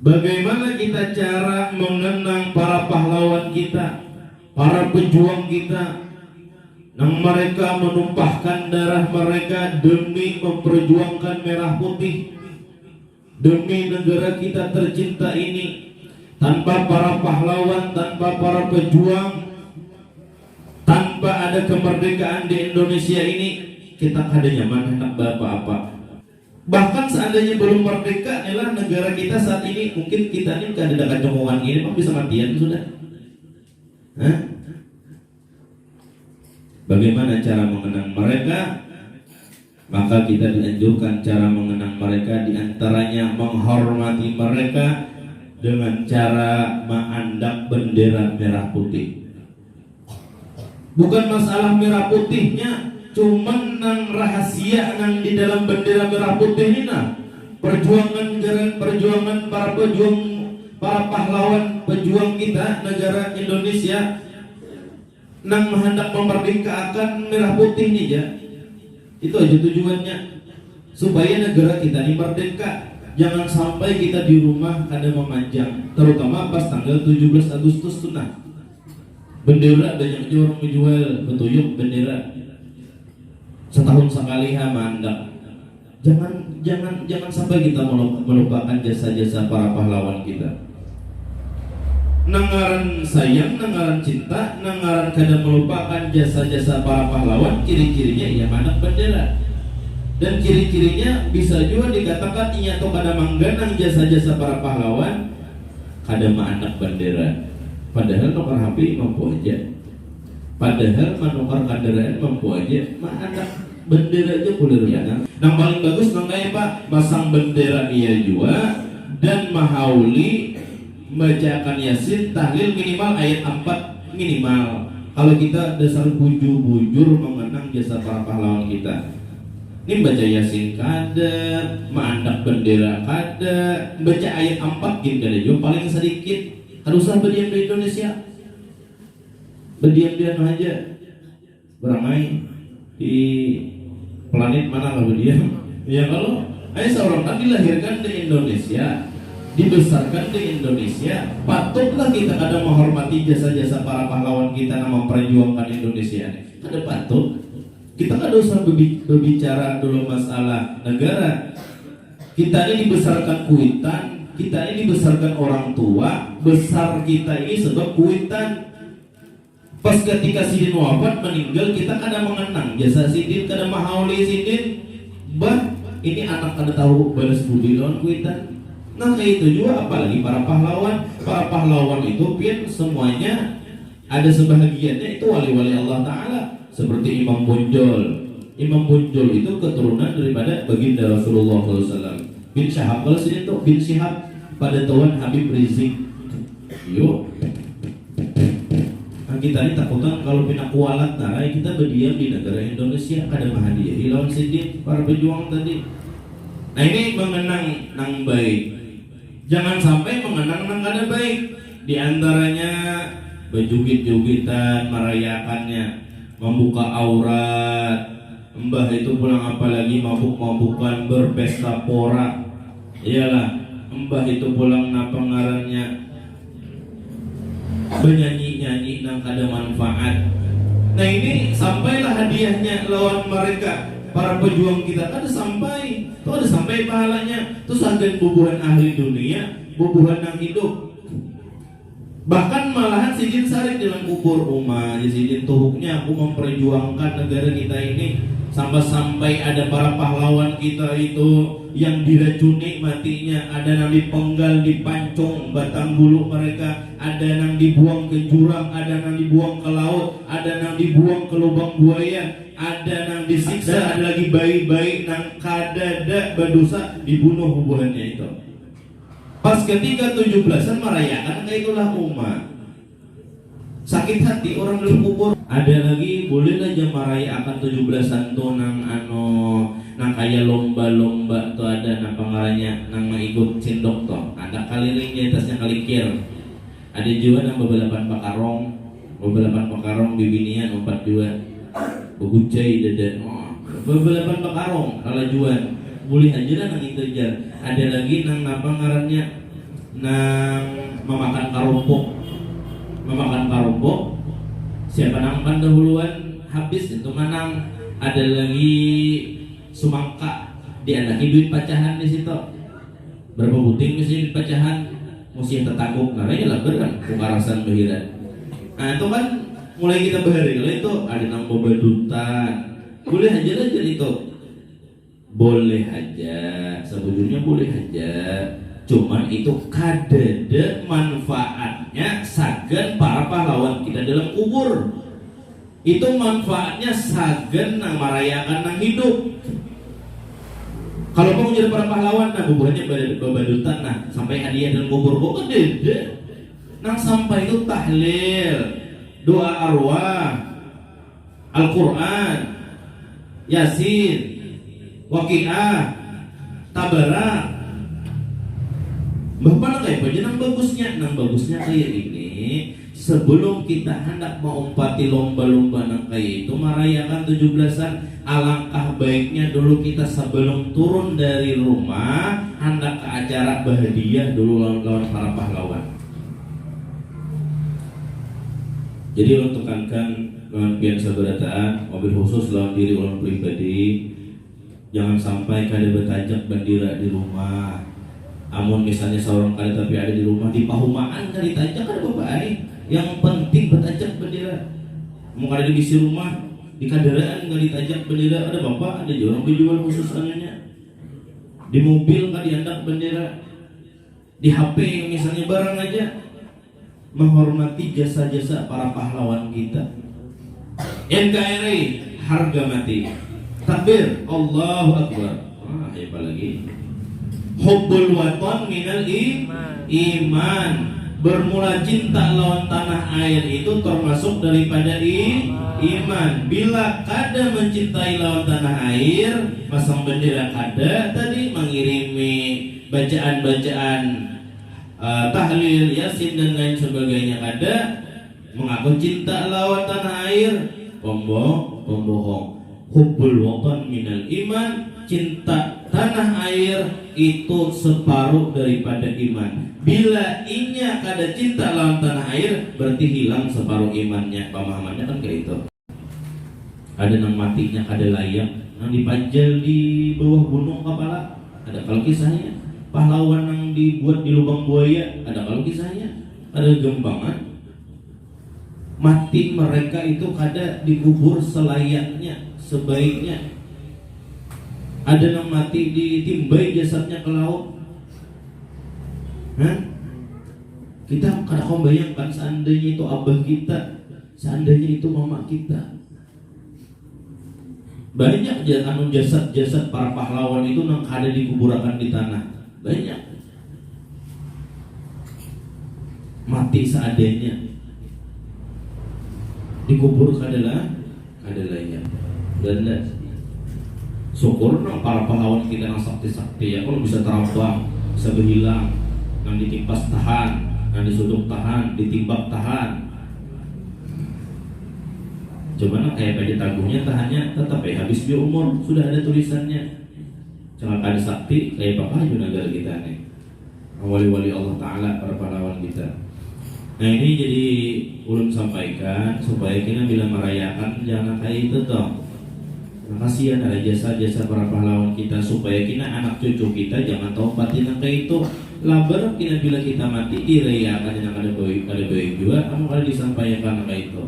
Bagaimana kita cara mengenang para pahlawan kita, para pejuang kita, yang mereka menumpahkan darah mereka demi memperjuangkan merah putih, demi negara kita tercinta ini. Tanpa para pahlawan, tanpa para pejuang, tanpa ada kemerdekaan di Indonesia ini, kita kada nyaman hendak apa-apa. Bahkan seandainya belum merdeka, adalah negara kita saat ini, mungkin kita ini kada ada kecomongan ini, bisa matian sudah. Hah? Bagaimana cara mengenang mereka? Maka kita dianjurkan cara mengenang mereka, diantaranya menghormati mereka dengan cara mengandak bendera merah putih. Bukan masalah merah putihnya, cuman nang rahasia nang di dalam bendera merah putih ini nah. Perjuangan para pejuang, para pahlawan pejuang kita negara Indonesia nang hendak memerdekakan merah putih ini ya. Itu aja tujuannya, supaya negara kita ini merdeka. Jangan sampai kita di rumah kada memanjang, terutama pas tanggal 17 Agustus tuh nah. Bendera banyak aja orang menjual betuyuk bendera. Setahun sekali mandak. Jangan sampai kita melupakan jasa-jasa para pahlawan kita. Nangaran sayang, nangaran cinta, nangaran kada melupakan jasa-jasa para pahlawan, ciri-cirinya ia mandak bendera. Dan ciri-cirinya bisa juga dikatakan inya to kada mangganang jasa-jasa para pahlawan, kada mandak bendera. Padahal nomor HP mampu aja. Padahal manukar kendaraan mampu aja. Mandak bendera aja boleh ya. Yang paling bagus nang kayak Pak, pasang bendera iya juga dan mahauli bacakan Yasin, tahlil minimal ayat 4 minimal. Kalau kita dasar bujur-bujur mengenang jasa para pahlawan kita. Ini baca Yasin kada, mandak bendera kada, baca ayat 4 gini kada juga paling sedikit. Harus usah berdiam di Indonesia. Berdiam-diam aja. Beramai di planet mana lah berdiam. Ya kalau seorang kan dilahirkan di Indonesia, dibesarkan di Indonesia, patutlah kita ada menghormati jasa-jasa para pahlawan kita yang memperjuangkan Indonesia. Ada patut. Kita kada usah berbicara dulu masalah negara. Kita ini dibesarkan Kuitan, kita ini dibesarkan orang tua, besar kita ini sebab Kuitan. Pas ketika Sidin wafat meninggal, kita kada mengenang jasa Sidin, kada mahauli Sidin. Bah, ini anak kada tahu balas budi lawan Kuitan. Nah kayak itu juga, apalagi para pahlawan. Para pahlawan itu pian semuanya ada sebahagiannya itu wali-wali Allah Ta'ala. Seperti Imam Bonjol. Imam Bonjol itu keturunan daripada baginda Rasulullah SAW. Bin Syahab, kalau sini tuh bin Syahab pada Tuan Habib Rizik. Yuk. Nah, kita ini takutan kalau pina kualat tarai kita berdiam di negara Indonesia kada mahadiah lawan sidin para pejuang tadi. Nah ini mengenang nang baik. Jangan sampai mengenang nang kada baik. Di antaranya berjugit-jugitan, merayakannya, membuka aurat, mbah itu pulang apalagi mabuk-mabukan, berpesta pora. Iyalah, mbah itu pulang napa ngarannya bernyanyi-nyanyi nang kada manfaat. Nah ini sampailah hadiahnya lawan mereka para pejuang kita kada sampai. Itu ada sampai pahalanya. Terus ada bubuhan ahli dunia, bubuhan yang hidup. Bahkan malahan Sidin sarik dalam kubur rumah. Sidin tuhuknya aku memperjuangkan negara kita ini. Sampai ada para pahlawan kita itu yang diracuni matinya. Ada yang dipenggal, dipancung batang bulu mereka. Ada yang dibuang ke jurang, ada yang dibuang ke laut, ada yang dibuang ke lubang buaya, ada yang disiksa, ada lagi bayi-bayi yang kadada berdosa dibunuh hubungannya itu. Pas ketika 17-an merayakan kayak itulah umat. Sakit hati orang belum kubur. Ada lagi boleh aja merayakan 17-an tuh nang kayak lomba-lomba tuh ada nang pengaranya nang ikut sindok tuh. Ada kali ring atasnya kali kir. Ada juga nang bebelapan pakarong bibinian 42. Begucai dada. Bebelapan pakarong kalajuan. Boleh aja lah nang itu jar. Ada lagi nang apa ngarannya nang memakan karumpuk. Siapa nang pendahuluan habis itu manang ada lagi sumangka diandaki duit pecahan di situ. Berapa buting mesti duit pecahan, mesti tertakuk karena lah kan kukarasan bahiran. Nah itu kan mulai kita bahari kalau itu ada nang bebadutan, boleh aja lah jadi itu. Boleh aja, sebetulnya boleh aja. Cuman itu kadede manfaatnya sagen para pahlawan kita dalam kubur. Itu manfaatnya sagen nang merayakan nang hidup. Kalau mau jadi para pahlawan, nah kuburannya bebadutan, nah sampai hadiah dalam kubur kok kadede. Nang sampai itu tahlil, doa arwah, Al-Quran, Yasin, Waqiah, Tabarak. Bapak kayak apa? Nang bagusnya kayak ini. Sebelum kita hendak mengumpati lomba-lomba nang kayak itu merayakan 17-an, alangkah baiknya dulu kita sebelum turun dari rumah hendak ke acara bahagia dulu lawan para pahlawan. Jadi untuk tekankan lawan pian sabarataan, mobil khusus lawan diri ulang pribadi. Jangan sampai kada bertajak bendera di rumah. Amun misalnya seorang kali tapi ada di rumah di pahumaan kali tajak kada baik. Yang penting bertajak bendera. Mau kada di bisi rumah di kaderaan kali tajak bendera ada bapak ada orang dijual khusus ananya. Di mobil kali diandak bendera. Di HP misalnya barang aja menghormati jasa-jasa para pahlawan kita. NKRI harga mati. Takbir, Allahu Akbar. Apa lagi? Hubbul watan minal iman. Bermula cinta lawan tanah air itu termasuk daripada iman. Bila kada mencintai lawan tanah air, pasang bendera kada tadi mengirimi bacaan-bacaan tahlil, yasin dan lain sebagainya kada, mengaku cinta lawan tanah air, pembohong. Hubbul watan minal iman, cinta tanah air itu separuh daripada iman. Bila inya kada cinta lawan tanah air, berarti hilang separuh imannya. Pemahamannya kan kayak itu. Ada nang matinya kada layak, nang dipajal di bawah gunung kepala, ada kalau kisahnya. Pahlawan nang dibuat di lubang buaya, ada kalau kisahnya. Ada gembangan. Mati mereka itu kada dikubur selayaknya, sebaiknya. Ada yang mati ditimbai jasadnya ke laut. Kita kadang bayangkan seandainya itu abah kita, seandainya itu mama kita. Banyak jasad-jasad para pahlawan itu nang kada dikuburakan di tanah. Banyak. Mati seadanya. Dikubur kadalah ya. Dan syukur para pahlawan kita yang sakti-sakti ya, kalau bisa terbang, bisa berhilang, yang ditimpas tahan, yang disuduk tahan, ditimbak tahan. Cuman kayak pada tangguhnya tahannya tetap ya habis dia umur, sudah ada tulisannya. Jangan kada sakti kayak bapak aja negara kita nih. Wali-wali Allah Ta'ala para pahlawan kita. Nah ini jadi ulun sampaikan supaya kita bila merayakan jangan kayak itu toh. Kasihan ada jasa-jasa para pahlawan kita supaya kita anak cucu kita jangan tahu batin kayak itu. Labar kita bila kita mati dirayakan yang ada baik juga, kamu kalau disampaikan kayak itu.